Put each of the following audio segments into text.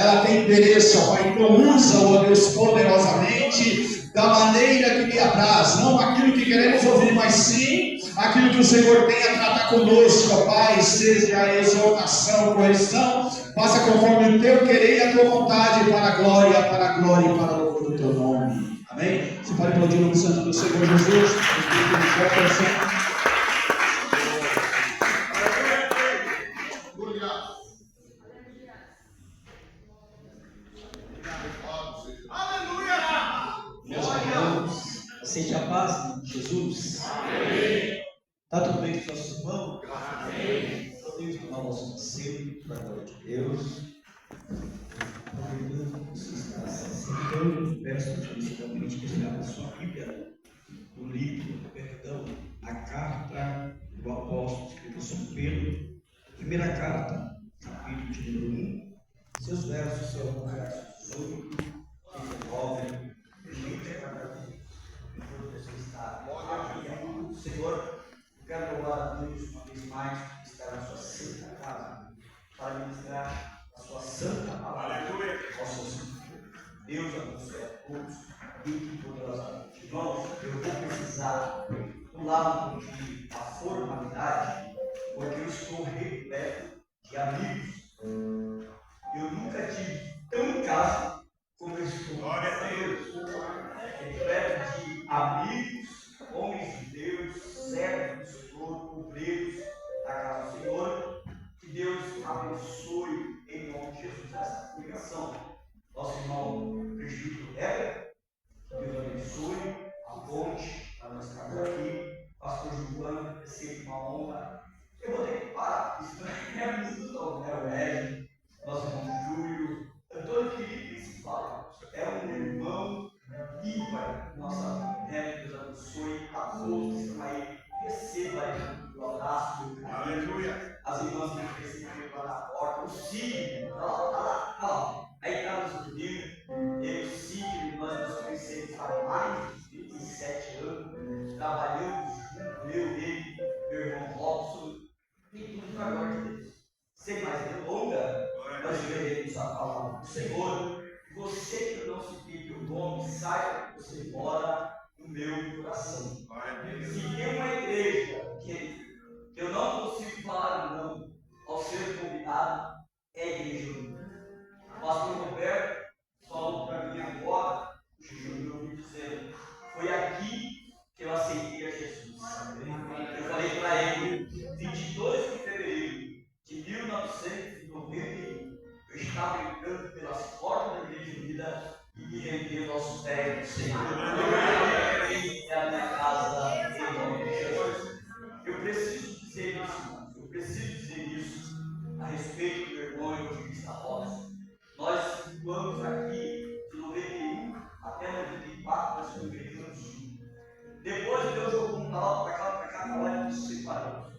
ela tem interesse, ó Pai. Então usa, ó Deus, poderosamente, da maneira que lhe apraz, não aquilo que queremos ouvir, mas sim aquilo que o Senhor tem a tratar conosco, ó Pai. Seja a exortação, correção, faça conforme o teu querer e a tua vontade, para a glória e para a louvor do teu nome. Amém? Você pode aplaudir o nome santo do Senhor Jesus. Meus irmãos, aceite a paz de Jesus. Amém. Está tudo bem com os nossos irmãos? Amém. Podemos tomar o nosso conselho para a glória de Deus. Você está sentando, peço que você realmente pegar na sua Bíblia, o livro, a carta do apóstolo escrita sobre Pedro, primeira carta, capítulo de número 1. Seus versos são os versos 8, 19, 30. Você está aqui, Senhor, eu quero louvar a Deus uma vez mais por estar na sua santa casa, para ministrar a sua santa palavra aos seus filhos. Deus abençoe a todos e poderosamente. Irmãos, eu vou precisar do lado de a formalidade, porque eu estou repleto de amigos. Eu nunca tive tão em casa como eu estou. Glória a Deus. Repleto de amigos, homens de Deus, servos do Senhor, obreiros da casa do Senhor. Que Deus abençoe em nome de Jesus essa pregação. Nosso irmão Cristo Heber, Deus abençoe a ponte para nós estarmos aqui. Pastor Giovanni, é sempre uma honra. Eu vou ter que parar, isso não é muito novo, né? O Ed, nosso irmão Júlio, Antônio Felipe, se fala, é um irmão ímpar, nossa vida. Deus abençoe a todos que estão aí. Receba aí o abraço, meu carinho. Aleluia. As irmãs que receberam lá na porta, o Cid, tá lá. Aí está nos unindo. Eu e o Cid, nós nos conhecemos há mais de 27 anos. Trabalhamos junto, ele, meu irmão Robson, e tudo para a glória de Deus. Sem mais delonga, nós veremos a palavra do Senhor. Você que não se pique o nome, saiba que você mora no meu coração. Se tem uma igreja que eu não consigo falar não ao ser convidado, é a igreja do o pastor Roberto falou para mim agora, eu ouvi dizendo, foi aqui que eu aceitei a Jesus. Eu falei para ele, 22 de fevereiro de 1991, eu estava entrando pelas portas da Igreja Unida e me rendei ao nosso pé do Senhor. E a minha casa em nome de Jesus. Eu preciso dizer isso, eu preciso dizer isso a respeito do meu irmão evangelista Rosa. Nós vamos aqui de 91 até 94, nós congregamos juntos. Depois Deus jogou um tal para cá, e nos separamos.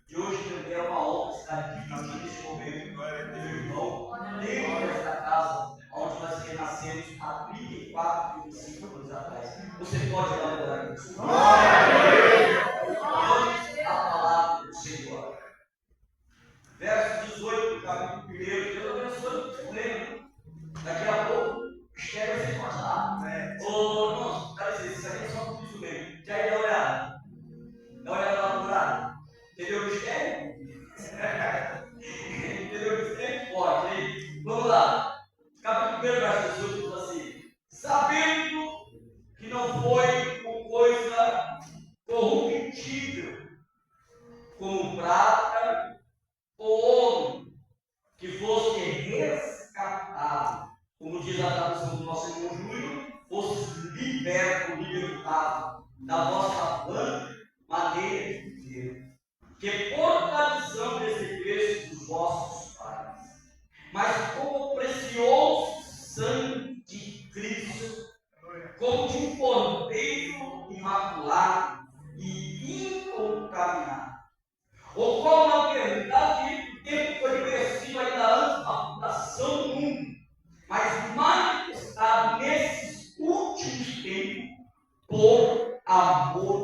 E hoje também é uma honra estar aqui nesse momento, meu irmão, dentro desta casa, onde nós renascemos há 34, 35 anos atrás. Você pode elaborar isso? Vamos à palavra do Senhor. Verso 18 do capítulo 1. Deus abençoe o lembro. Daqui a pouco, o mistério vai ser cortado. Ô, irmãos, dá licença, isso aqui é só por isso mesmo. Já aí dá uma olhada. Dá uma olhada lá no buraco. Entendeu o mistério? Entendeu o mistério? Pode, hein? Vamos lá. Capítulo 1, verso 18 diz assim: sabendo que não foi com coisa corruptível, como prata ou ouro, que fosse resgatado, como diz a tradução do nosso irmão Júlio, fosse libertado da vossa vã maneira de viver, que por tradição recebeste dos vossos pais, mas como precioso sangue de Cristo, como de um cordeiro imaculado e incontaminado, ou como a verdade do tempo foi conhecido ainda antes da fundação do mundo, mas manifestado nesses últimos tempos por amor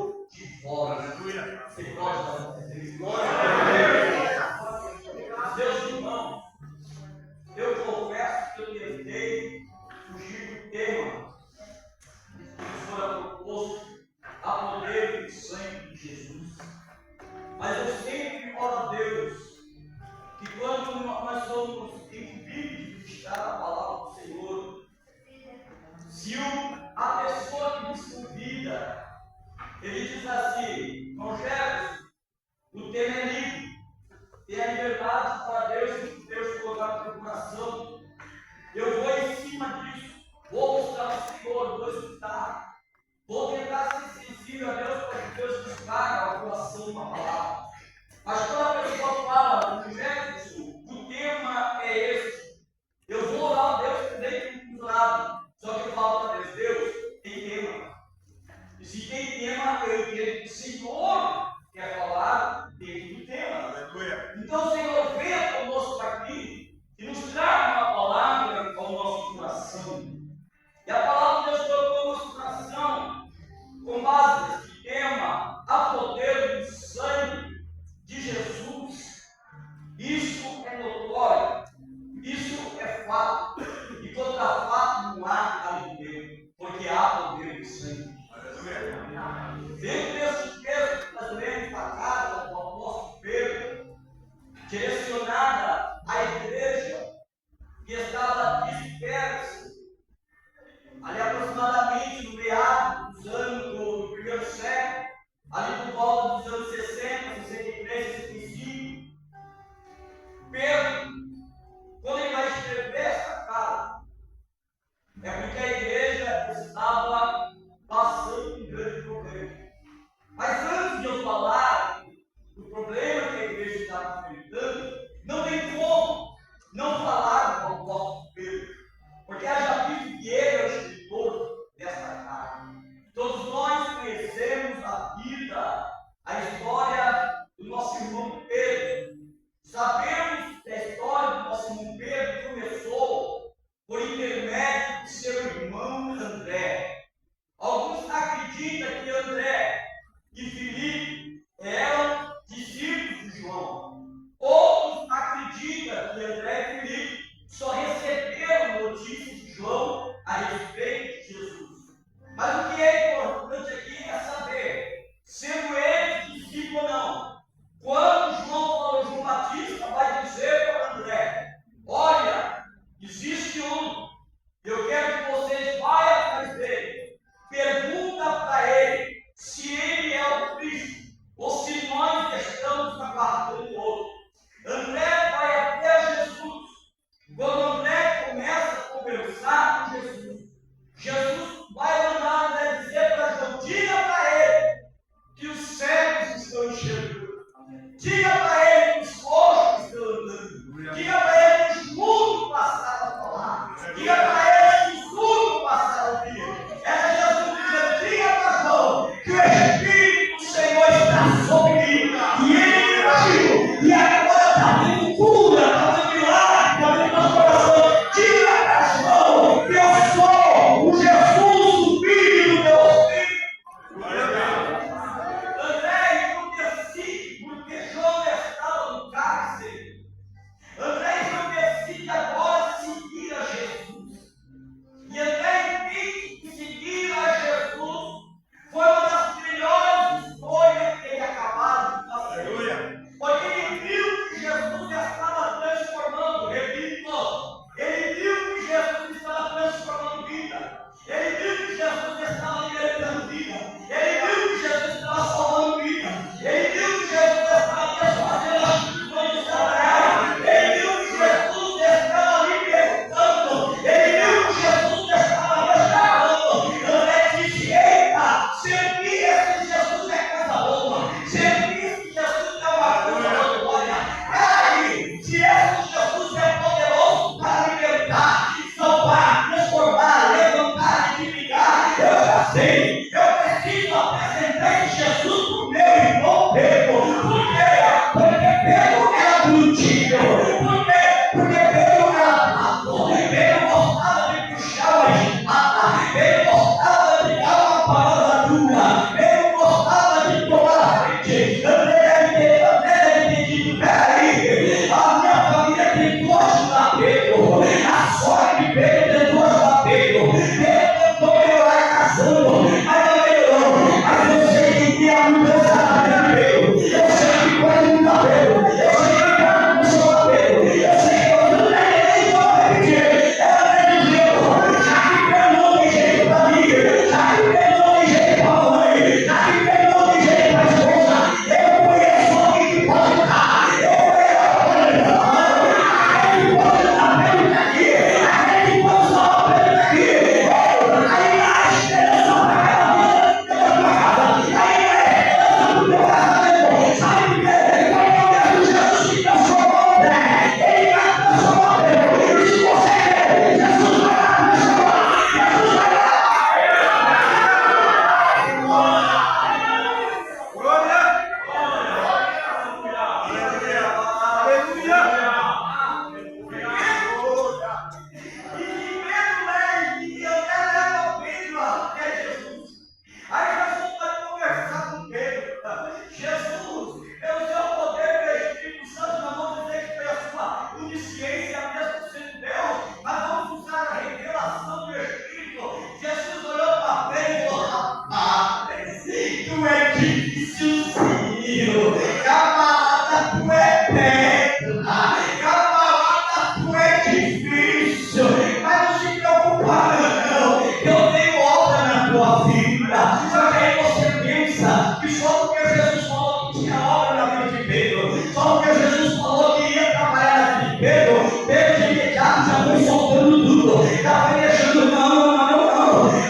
difícil, mas não se preocupa não, eu tenho obra na tua vida. Só que aí você pensa que só porque Jesus falou que tinha obra na vida de Pedro, só porque Jesus falou que ia trabalhar na vida de Pedro, Pedro de imediato já foi soltando tudo, já foi deixando não.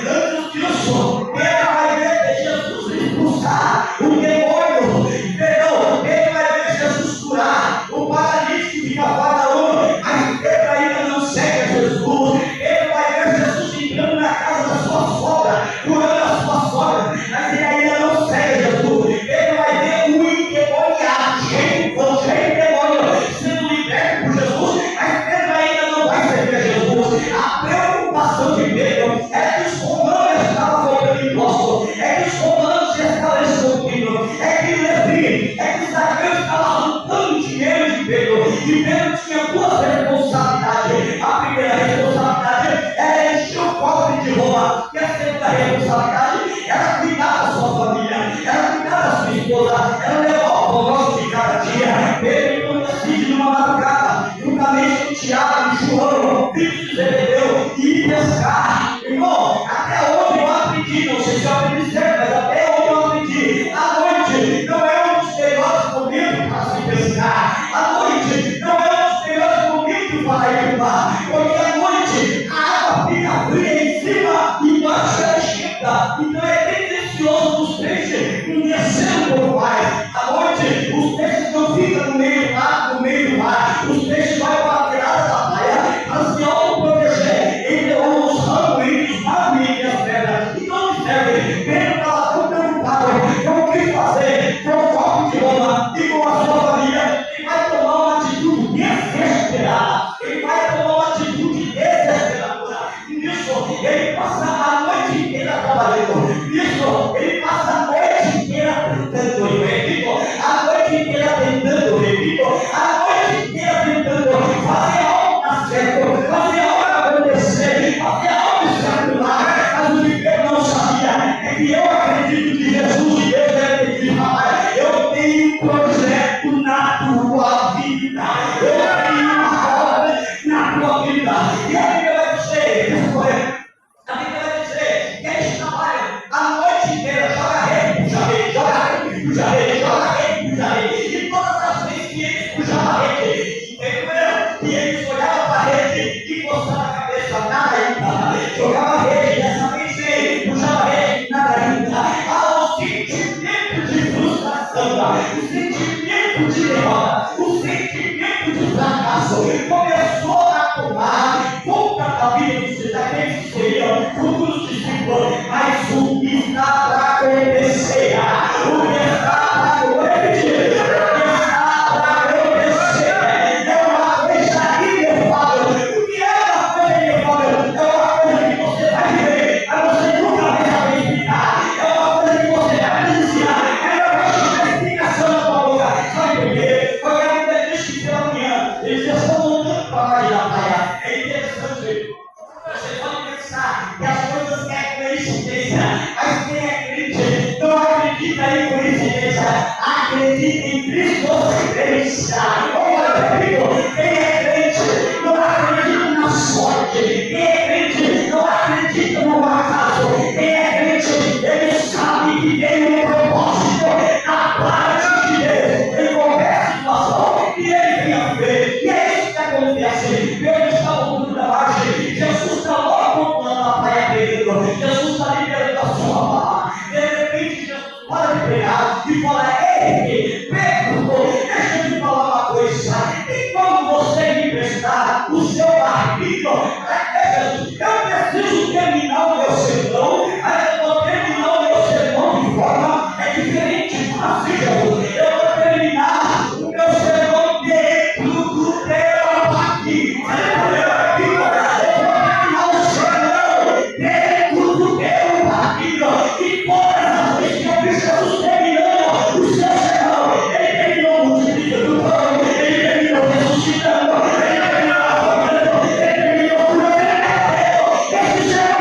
Antes disso, Pedro vai ver Jesus expulsar o demônio, Pedro vai ver Jesus curar o paralítico que fica fora da lua, mas Pedro ainda não segue a Jesus. Pedro vai ver Jesus entrando na casa da sua sogra, curando a sua sogra, mas ele ainda não segue a Jesus. Pedro vai ver o endemoniado, cheio de demônio, sendo liberto por Jesus, mas Pedro ainda não vai seguir a Jesus. A preocupação de Pedro é que os romanos estavam cobrando imposto, é que os romanos já estavam escondidos, é que Levi, é que Zaqueu estava juntando dinheiro de Pedro, e Pedro tinha duas responsabilidades. A primeira responsabilidade era encher o cofre de Roma, e a segunda responsabilidade era cuidar da sua família, era cuidar da sua esposa, era levar o pão nosso de cada dia. Pedro então decide numa madrugada, juntamente com Tiago e João, filhos de Zebedeu, e ir pescar. Irmão, até onde eu aprendi, não sei se eu aprendi certo, mas até onde eu aprendi, a noite não é um dos melhores momentos para se pescar, a noite não é um dos melhores momentos para ir no mar, porque à noite a água fica fria em cima e embaixo ela esquenta, então é bem delicioso os peixes não descendo por mais. À noite os peixes não ficam no meio do mar, os peixes vão para a beirada da praia para se autoproteger entre os ramos, entre os mares e as pedras. Então observe, Pedro estava tão preocupado com o que fazer com o copo de Roma e com a sua família. Ele vai tomar uma atitude desesperada, ele vai tomar uma atitude desesperadora. Nisso ele passa a noite inteira trabalhando, nisso ele passa a noite inteira tentando, repito, a noite inteira tentando, fazer algo dar certo, fazer algo acontecer, fazer algo circular. Mas o que Pedro não sabia é que eu acredito que Jesus e Deus deve ter dito: rapaz, eu tenho um projeto na tua vida, eu tenho uma obra na tua vida. E a Bíblia vai dizer que eles trabalham a noite inteira, joga rede, puxa rede, joga rede, puxa rede, joga rede, puxa rede. E todas as vezes que eles puxavam a rede, e eles olhavam para a rede e coçavam a cabeça, nada ainda. Jogava a rede, dessa vez ele puxava a rede, nada ainda. O sentimento de frustração, o sentimento de derrota, o sentimento de fracasso começou a tomar conta da vida daqueles que seriam futuros discípulos. Mas o que está para acontecer? O que está para acontecer? Acredita em Cristo, coincidência. Olha, quem é crente não acredita na sorte. Quem é crente não acredita no acaso. Quem é crente, ele sabe que tem um propósito na parte de Deus em qualquer situação que ele venha ver. E é isso que acontece. Pedro está voltando da margem, Jesus está logo voltando da praia Pedro, Jesus está liberando a sua palavra. De repente Jesus para de pregar e fala: ei, Pedro, deixa eu te falar uma coisa. E quando você me prestar o seu arbítrio, eu preciso terminar o meu sermão, mas eu vou terminar o meu sermão de forma diferente. Assim, Jesus, eu vou terminar o meu sermão dentro do teu aqui. Eu vou terminar o sermão dentro do teu aqui. E todas as vezes que eu vi Jesus terminando o seu sermão, ele terminou multiplicando o pão, ele terminou ressuscitando, ele terminou afogando, ele terminou curando. Esse sermão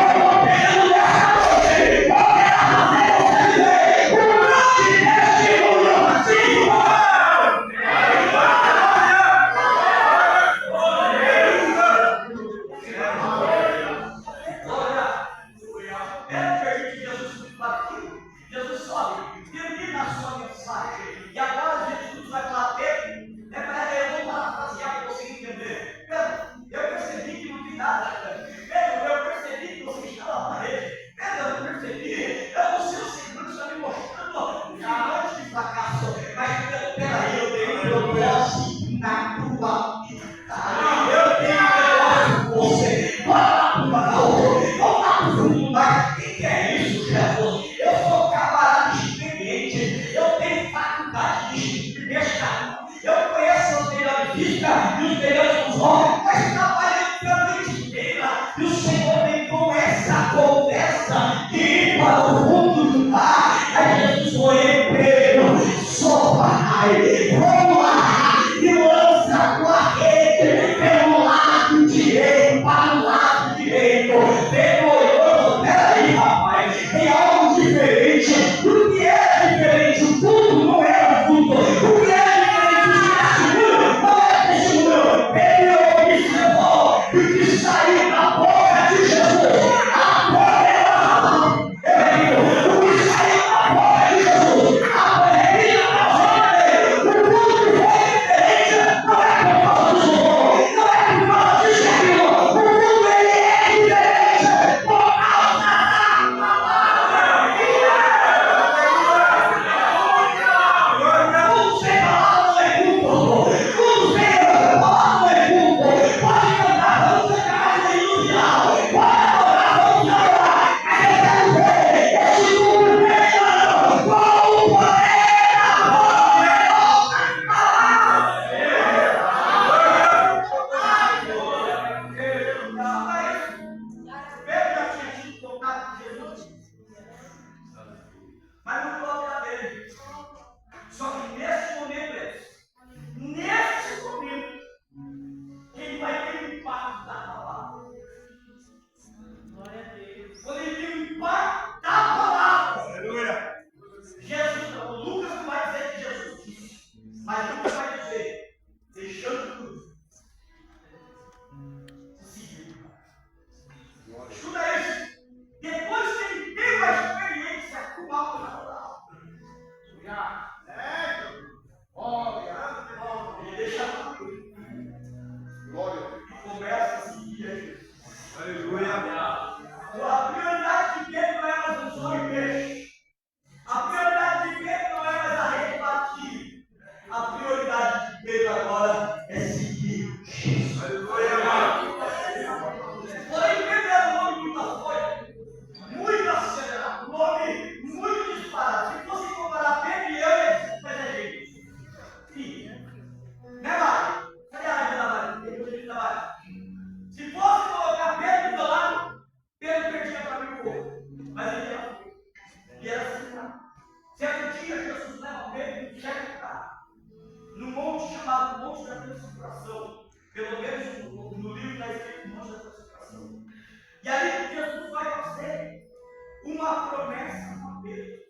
uma promessa para Pedro.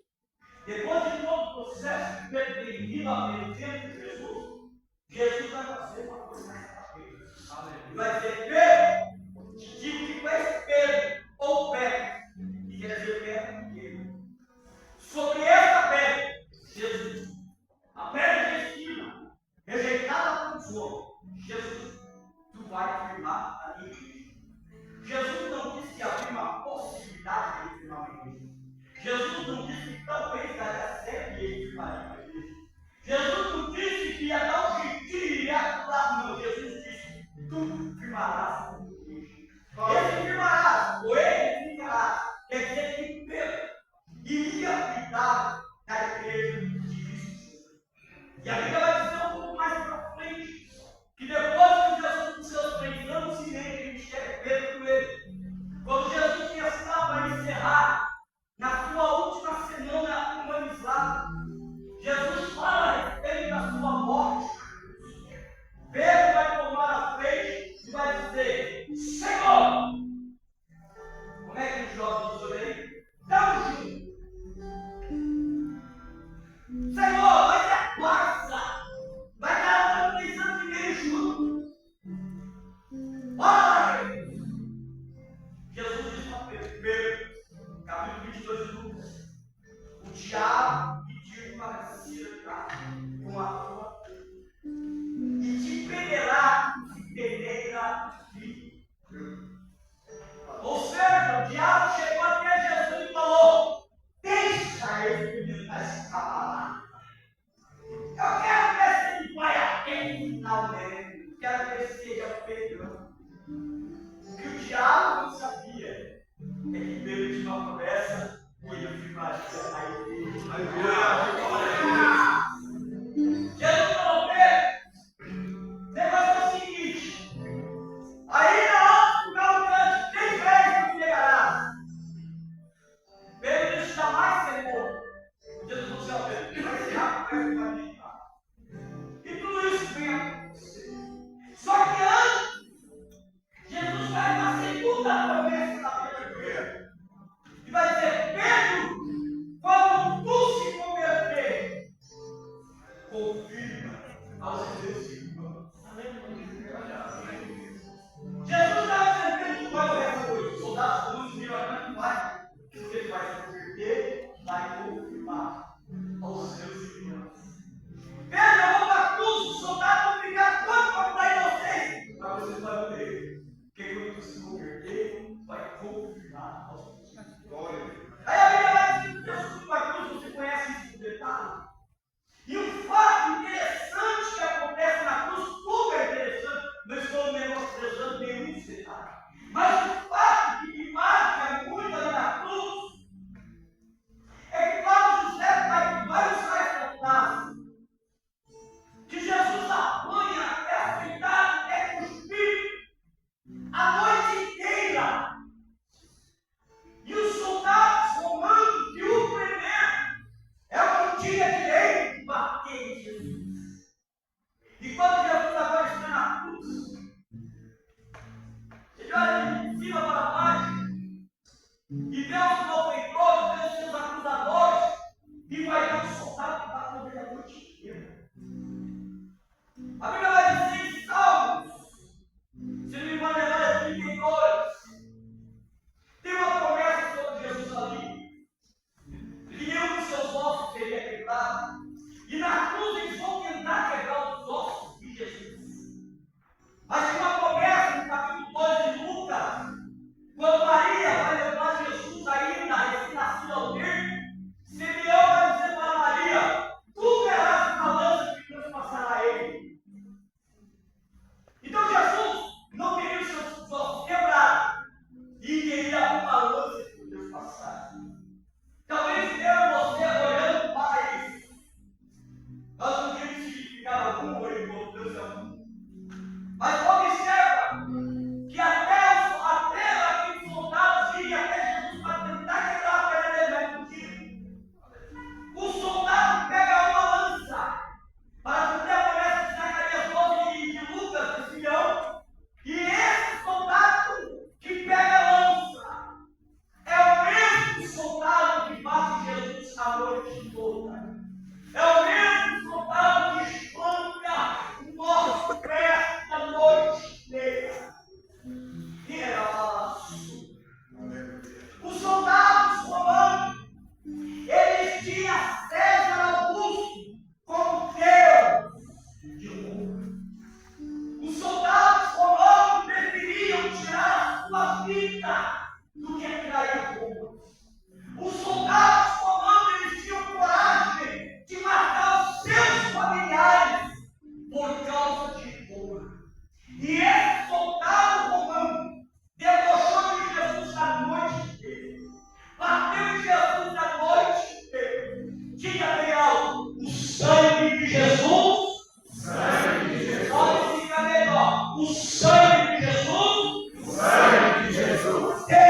Depois de todo o processo que Pedro tem vindo aprendendo de Jesus, Jesus vai fazer uma promessa para Pedro. E vai dizer: Pedro, te digo que com esse Pedro, ou pedra, que quer dizer pedra pequena, sobre essa pedra, Jesus, a pedra de esquina, rejeitada por homens, Jesus, tu vai firmar a minha igreja. Jesus não disse que havia uma possibilidade de firmar uma igreja. Jesus não disse que talvez daria certo e ele firmaria uma igreja. Jesus não disse que ia dar um jeitinho e ia atuar. Não, Jesus disse: tu firmarás a minha igreja. Esse firmarás, ou ele ficará, quer dizer que Pedro iria cuidar da igreja de Cristo. E a Bíblia vai dizer um pouco mais para frente, que depois que Jesus, com seus 3 anos e meio, ele enxerga Pedro com ele. Quando Jesus estava a encerrar, na sua última semana humanizada, Jesus fala a respeito da sua morte. Pedro vai tomar a frente e vai dizer: Senhor, como é que os jovens diz aí? Estamos juntos. Senhor, vai ser passa. Vai dar 3 anos e meio junto. Bora, Jesus disse para Pedro, capítulo 22 de Lucas: o diabo pediu para se entrar com a tua e te prenderá se peneira de. Ou seja, o diabo chegou até Jesus e falou: deixa esse menino escapar. Eu quero ver se ele vai até o finalmente. Quero ver se seja Pedro. O que o diabo não sabia é que Pedro tinha uma promessa e ia firmar a igreja. Jesus falou: Pedro, negócio é o seguinte: aí na hora do galgante, 3 vezes me negarás. Pedro disse: jamais ser morto. Jesus falou assim: ó Pedro, vai ser rápido, vai me negar. E tudo isso vem a acontecer. Só que antes, Jesus faz uma segunda promessa da Pedro. E vai dizer: Pedro, quando tu se converter, confirma aos teus irmãos. Jesus estava dizendo que tu vai morrer essa noite. Os soldados comuns viram a que vai. Ele vai se converter, vai confirmar aos seus irmãos. Pedro, eu vou para a cruz, os soldados vão ficar quanto para dar inocência. Mas vocês vão morrer. Porque quando tu se converter, vai confirmar aos teus irmãos. Aí a Bíblia vai dizer que Jesus foi para a cruz, você conhece isso no detalhe. E um fato interessante que acontece na cruz, super interessante, não estou menosprezando nenhum detalhe, mas o fato que me marca muito ali na cruz é que quando José vai usar essa frase, que Jesus apanha até afetado, até cuspido, a noite inteira. E os soldados romanos que o prenderam não tinha direito de bater em Jesus. E quando Jesus agora está na cruz, ele olha de cima para baixo e vê os malfeitores, vê os seus acusadores e vai dar um soldado que bateu nele a noite inteira. A Bíblia vai dizer em Salmos, se não me engano, é 32. Tem uma promessa sobre Jesus ali, que nenhum dos seus ossos seria quebrado, e na cruz eles vão tentar quebrar os ossos de Jesus. Mas tem uma promessa no capítulo 2 de Lucas, quando Maria vai levar Jesus aí sua vida do que trair Roma. Os soldados romanos, eles tinham coragem de matar os seus familiares por causa de Roma. E esse soldado romano debochou de Jesus a noite inteira. Bateu em Jesus a noite inteira. Diga bem alto: o sangue de Jesus. Pode ficar melhor. O sangue de Jesus. O sangue de Jesus.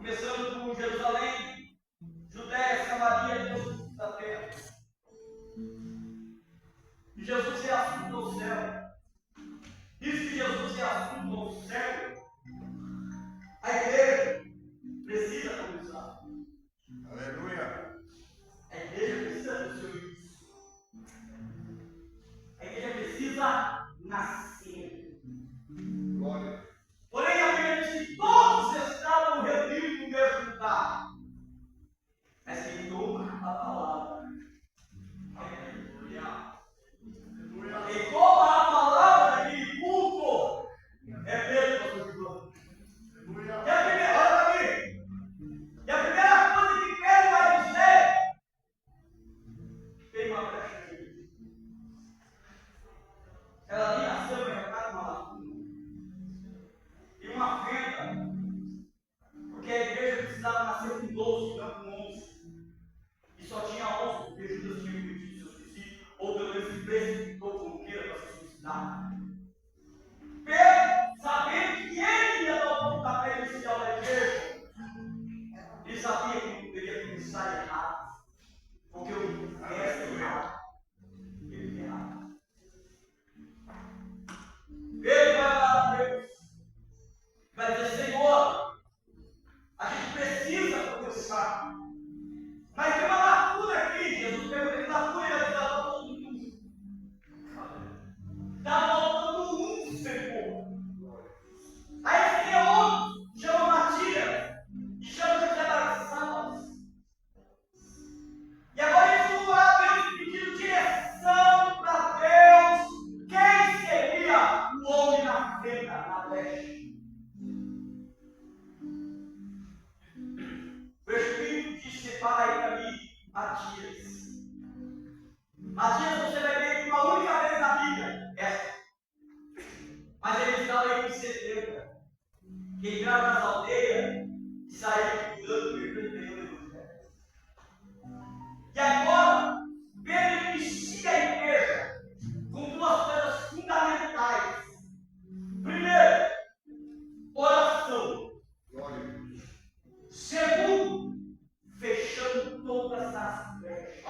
Começando por Jerusalém, Judéia, Samaria, Deus da terra. E Jesus é assunto ao céu. Isso que Jesus é assunto ao céu, a igreja precisa começar. Aleluia. A igreja precisa do seu início. A igreja precisa nascer. Glória. Porém, a Bíblia diz que todos estavam reunidos no mesmo lugar. Mas quem toma a palavra. Aleluia. Quem toma a palavra daquele culto é Pedro, pastor João. E a primeira, olha para mim. E a primeira coisa que Pedro vai dizer: tem uma brecha aqui. Ela ali nasceu em recado uma lacuna. E uma fenda. Porque a igreja precisava nascer com 12, não com 11. E só tinha 11 porque Judas tinha pedido seus discípulos, ou pelo menos se precipitou como queira para se suicidar. Pedro, sabendo que ele ia dar o pontapé inicial da igreja, ele sabia que não poderia começar errado. Porque o mestre é errado. Ele é errado. Ele vai lá a Deus. Vai dizer: Senhor, a gente precisa começar. Mas tem uma lacuna aqui. Jesus pergunta: que lacuna? Ele vai dizer: está faltando um. Está faltando um, Senhor. Aí tem outro, chama Matias, e chama de quebra-sábados. E agora eles vão orar a Deus pedindo direção para Deus. Quem seria o homem na fenda, na brecha? O Espírito disse: separa aí para mim Matias. Matias você vai ver uma única vez na Bíblia, essa. Mas ele estava aí com 70, que entraram nas aldeias e saíram cuidando do Evangelho. E agora, Pedro inicia a igreja com duas coisas fundamentais. Primeiro, oração. Segundo, fechando todas as brechas.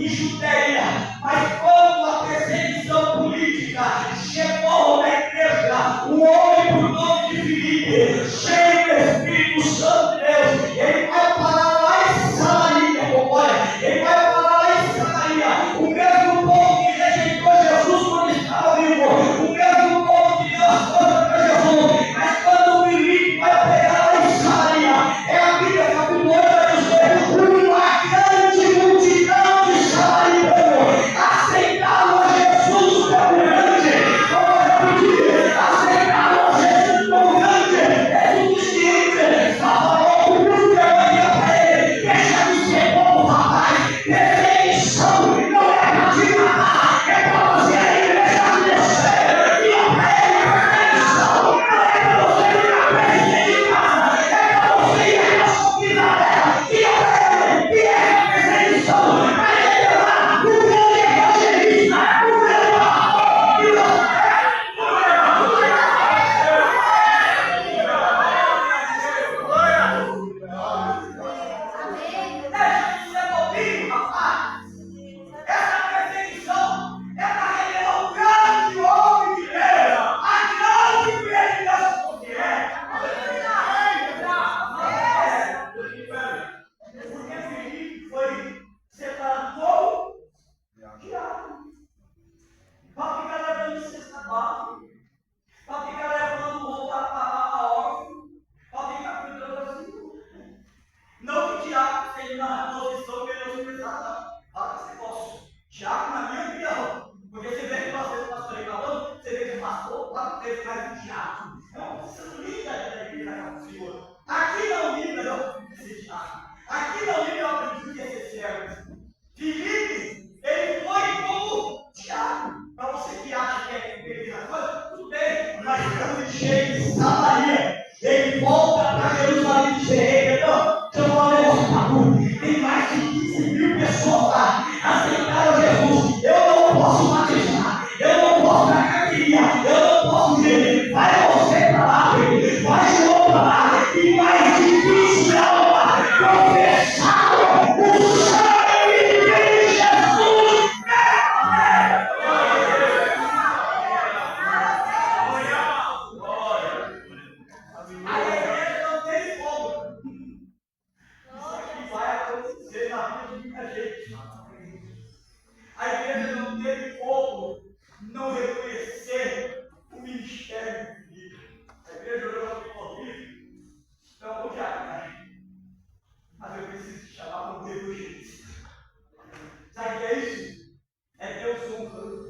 em Judeia, mas quando a perseguição política chegou na igreja, um homem por nome de Filipe, cheio do Espírito Santo de Deus, ele vai parar lá em Samaria, olha, ele vai parar lá em Samaria, o mesmo povo que rejeitou Jesus quando estava vivo, o mesmo povo que deu as coisas para Jesus, mas quando o Filipe vai pegar lá em Samaria, é a Bíblia capítulo 8, uma grande multidão de samaritanos aceitaram a Jesus como grande. Vamos repetir, aceitaram a Jesus como grande. É suficiente. Salvador, o mundo olha para ele. Deixa de ser bom, rapaz. Perseguição não é para te matar, é para você aí deixar de descer. E a perseguição não é para você ficar perseguido em casa, é para você ir à sua vida dela. E a perseguição, mas ele lá, o grande evangelista, o grande pastor, e deixa de ser bobinho, rapaz. Essa perseguição é para revelar o grande homem de Deus, a grande pregação que é. Porque Filipe foi separado como Tiago, para ficar levando cesta básica, para ficar levando roupa para órfão, para ficar cuidando da segura. Não que Tiago seja na posição menosprezada, fala esse negócio. Tiago, na minha opinião, porque você vê que nós temos pastor aí falando, você vê que pastor, lá não teve mais um Tiago. Não, você não liga da igreja da casa do Senhor. Aqui não liga, eu aprendi a ser Tiago. Aqui não liga, eu aprendi a ser servo. Filipe, ele foi como Tiago. Para você que acha que é beleza coisa, tudo bem, mas quando ele chega em Samaria, ele volta para Jerusalém e diz: não, deixa eu falar um negócio para tu. Tem mais de 15.000 pessoas lá, aceitaram Jesus. Eu não posso batizar, eu não posso dar carteirinha, eu não posso ver. Vai você para lá, vai João para lá, e mais de 15 almas confessaram o sangue de Jesus. A igreja não tem como. Isso aqui vai acontecer na vida de muita gente. A igreja não teve como não reconhecer o ministério de Filipe. A igreja olhou para o Filipe. Então, vou já, mas eu preciso te chamar como evangelista. Sabe o que é isso? É Deus honrando.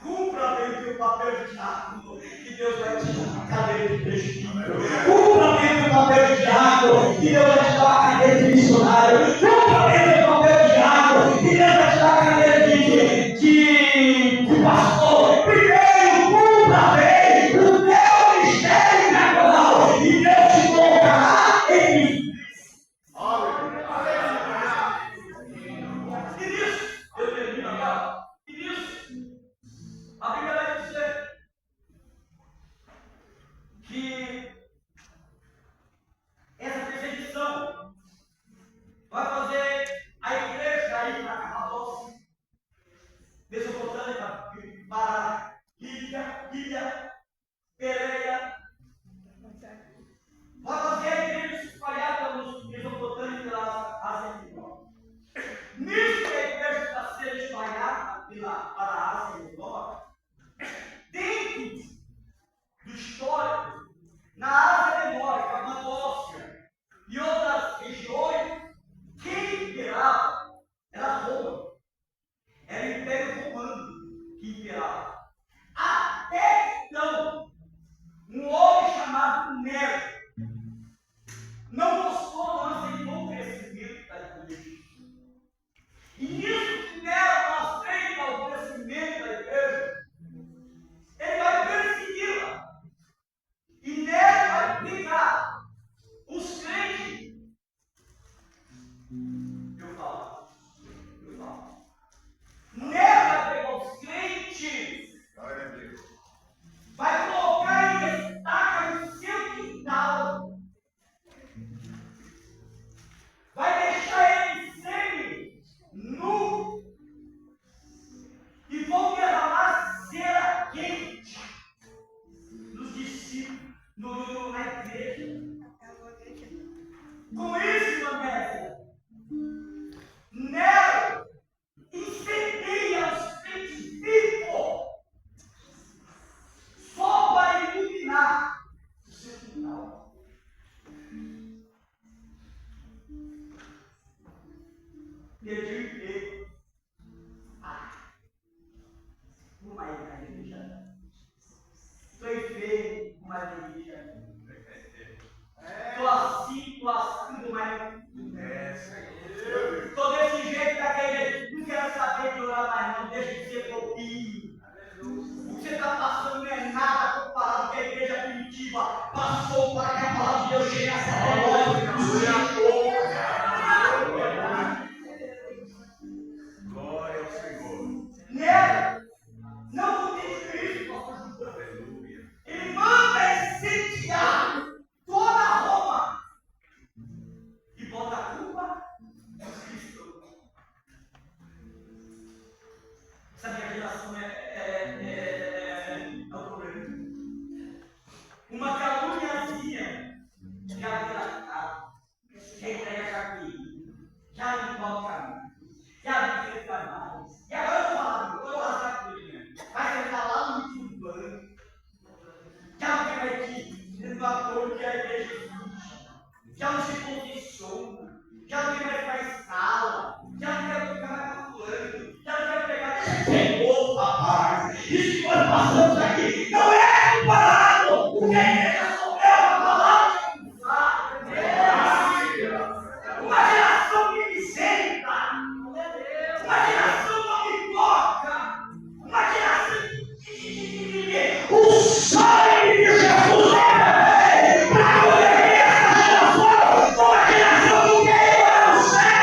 Cumpra bem o teu papel de diácono, que Deus vai te dar uma cadeira de presbítero. Cumpra bem o teu papel de diácono, que Deus vai te dar uma cadeira de missionário. Cumpra bem o teu papel de diácono, que Deus vai te dar uma cadeira de pastor. Primeiro, cumpra bem o teu ministério diaconal, e Deus te colocará em isso. E nisso, eu termino agora. E nisso, a Bíblia vai dizer que essa perseguição vai fazer a igreja ir para Capadócia, Mesopotâmia, para Lídia, Pereira. Vai fazer a igreja se espalhar pelos Mesopotâmia e pela Ásia Menor. Nisso que a igreja está sendo espalhada para a Ásia Menor, dentro do histórico, na Ásia Menor, Capadócia e outras regiões, quem imperava era Roma. Era o Império Romano que imperava. Até então, um homem chamado Nero não gostou, não aceitou o crescimento da igreja. E nisso que Nero não aceita o crescimento não deixa de ser pouquinho. O que você está passando não é nada comparado com o que a igreja primitiva passou para que a palavra de Deus chegasse até nós. Glória ao Senhor. Nela, não o Cristo, pastor Júlio. Ele manda incendiar toda Roma e bota a culpa nos cristãos. Sabe que a geração é o problema. Uma caluniazinha já vira casa, já entrega carteirinha, já limpa o caminho, já não fez mais. E agora eu vou rasgar tudo, né? Vai sentar lá no último banco, já não tem mais que debater que a igreja existe, já não se posiciona, já não tem mais sala, já não quer ficar mais calculando, já não quer pegar. Senhor, rapaz, isso que nós passamos aqui não é comparado com o que a igreja sofreu a palavra de usar. Uma geração que me senta, uma geração não me toca, uma geração que o sangue de Jesus é para poder essa geração, uma geração que queima no céu.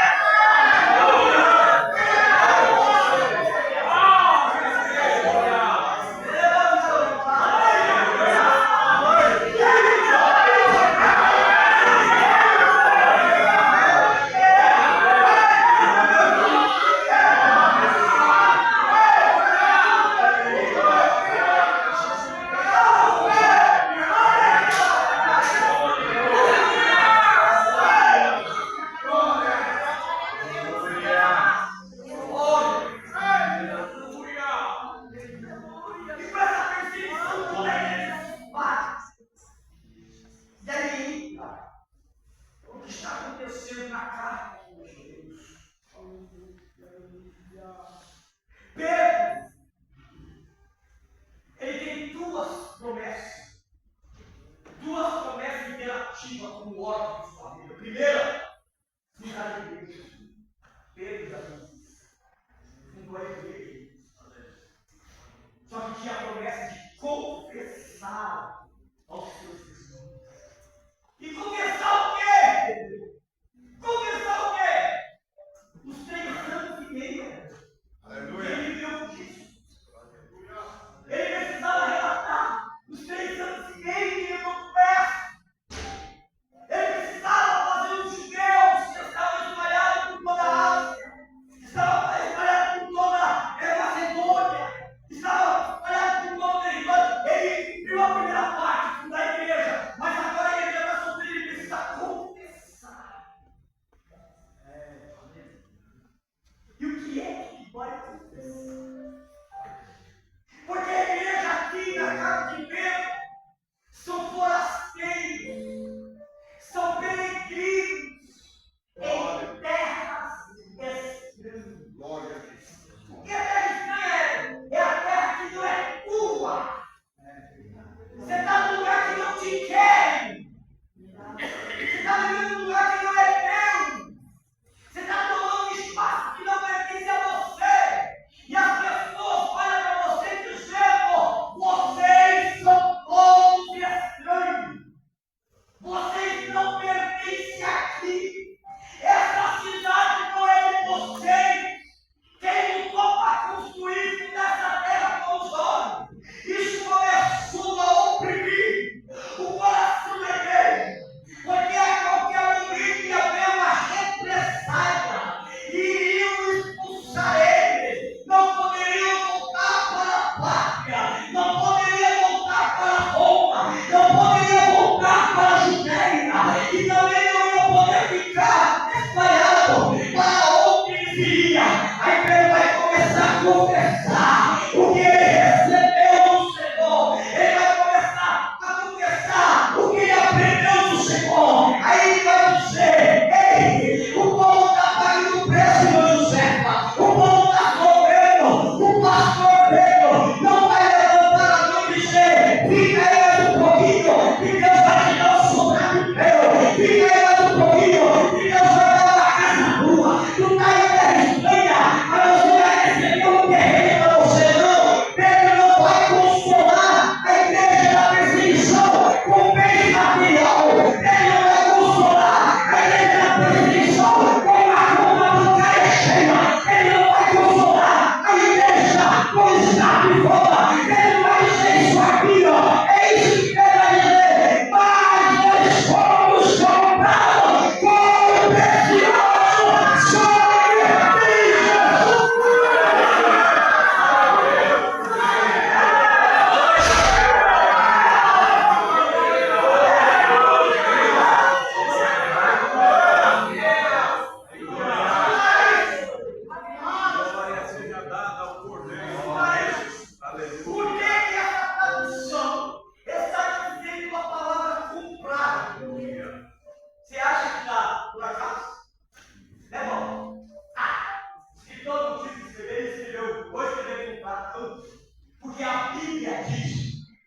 Tu tá aí na Espanha, mas você vai receber um terreno.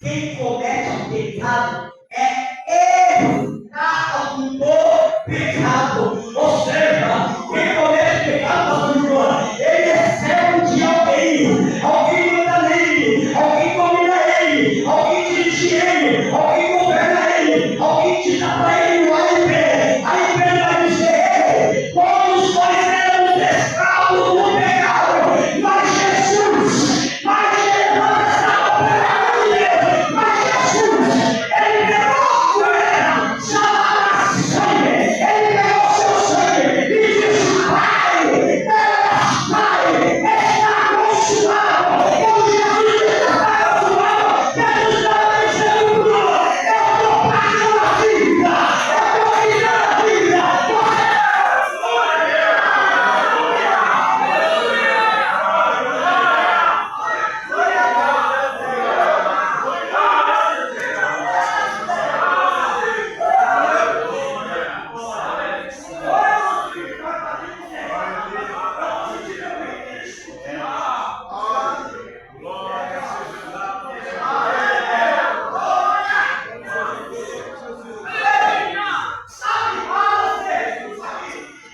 Quem comete pecado é escravo do pecado. Ou seja, quem comete pecado, ele é servo de alguém. Alguém manda nele, alguém domina ele, alguém dirige ele, alguém governa ele, alguém tira para ele o A e B. A empresa vai dizer: todos nós éramos escravos do pecado, mas Jesus, mas Jesus, ele pegou a chamada sangue, ele pegou seu sangue e disse: Pai, está consumado. Quando Jesus está consumado, Jesus estava dizendo: eu estou pagando a dívida, eu estou tirando a dívida.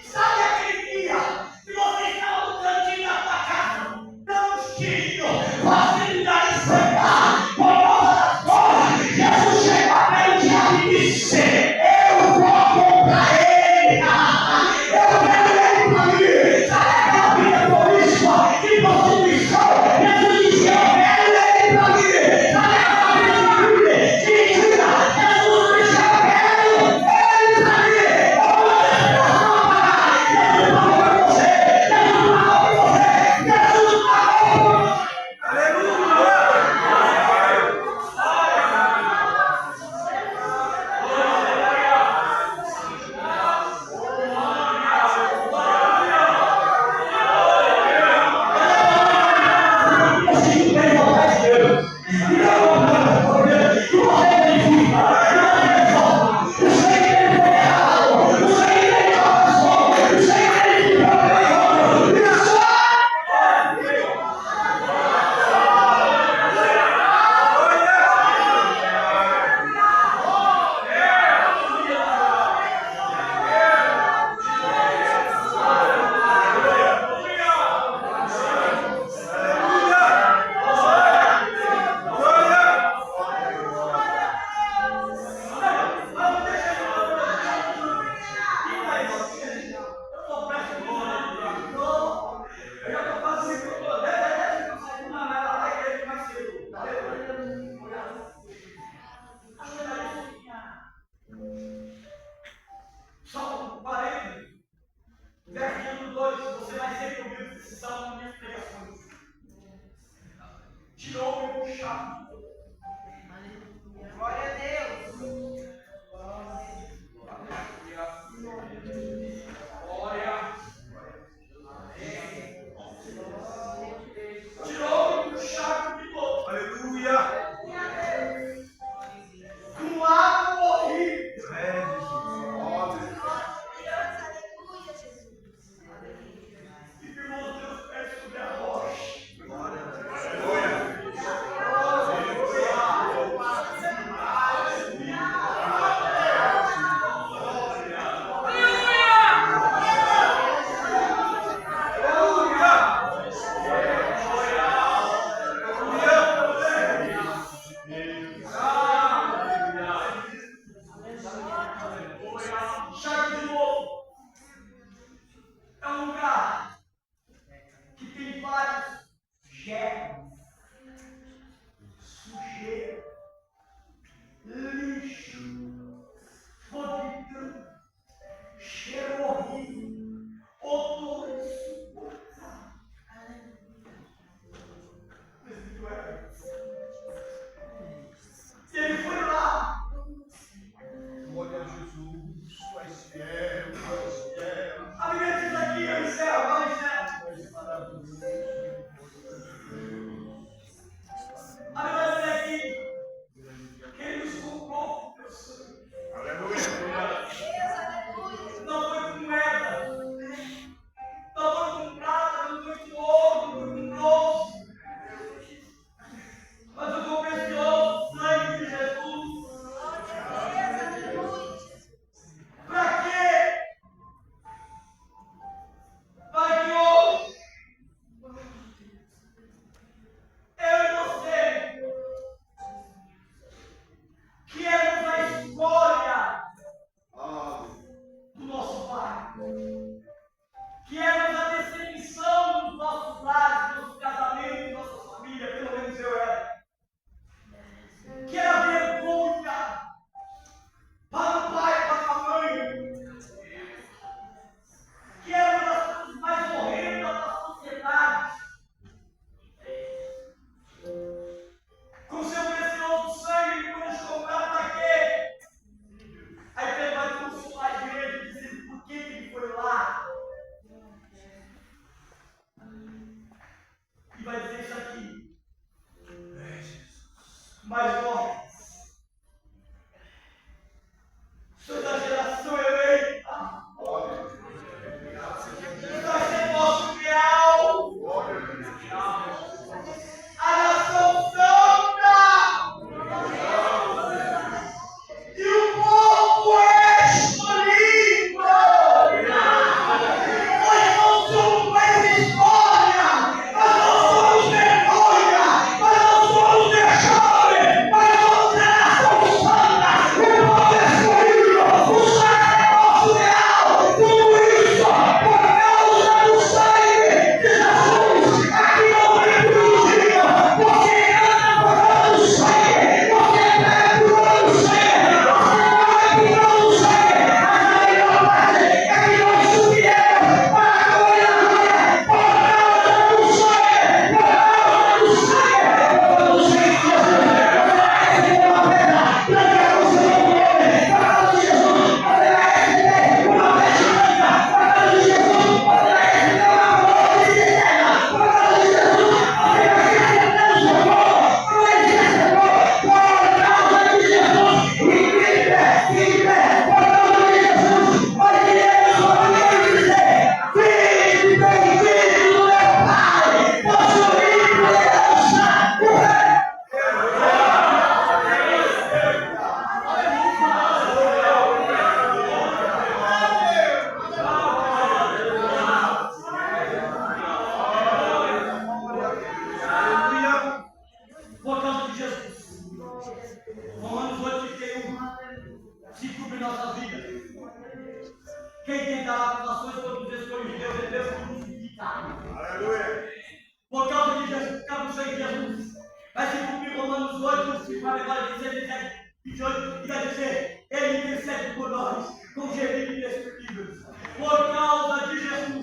Sabe aquele dia que você estava no cantinho da sua casa, tão cheio, facilidade de sentar, por causa das coisas? Jesus chegou até o diabo e disse: eu vou comprar ele, eu quero ele para mim. Sabe aquela vida promíscua e prostituição? Jesus disse: eu quero ele para mim. Sabe aquela vida de mentira? Jesus disse: eu quero ele para mim. Só um parênteses. Versículo 2, você vai ser comigo que são as minhas pregações. Tirou o meu chato. Glória a Deus. Glória. Tirou o chato de novo. Aleluia. Um lado morri. E firmou os teus pés sobre a rocha. Aleluia. dizer isso aqui. Mas nós, sou da geração eleita, vai ser nosso fiel, a nação santa, e o povo escolhido. Nós não somos mais história, nós não somos vergonha, nós não somos vexame, mas nós somos a nação santa, o povo escolhido, o sacerdócio real, tudo isso por causa do sangue de Jesus. Aqui não tem biologia, você anda por causa do sangue, você bebe por causa do sangue, você vai por causa do sangue. A melhor parte é que nós subiremos para a glória da glória por causa do sangue, por causa do sangue, por causa do sangue de Jesus. Você vai receber uma pedra branca no seu nome, por causa de Jesus. Você vai receber uma veste branca, por causa de Jesus. Você vai receber uma coroa de eterna, por causa de Jesus. Você vai receber um socorro, por causa de Jesus. Fique pé, por causa de Jesus. Nós iremos ouvir dizer: Vinde, bem-vindo, meu Pai, possuído por herança o reino. Por causa de Jesus. Romanos 8:31 se cumpre em nossas vidas. Quem tentará acusações contra os escolhidos de Deus é Deus crucificado. Aleluia. Por causa de Jesus, por causa do sangue de Jesus, vai se cumprir Romanos 8, 28, e vai dizer: Ele intercede por nós com gemidos inexprimíveis. Por causa de Jesus.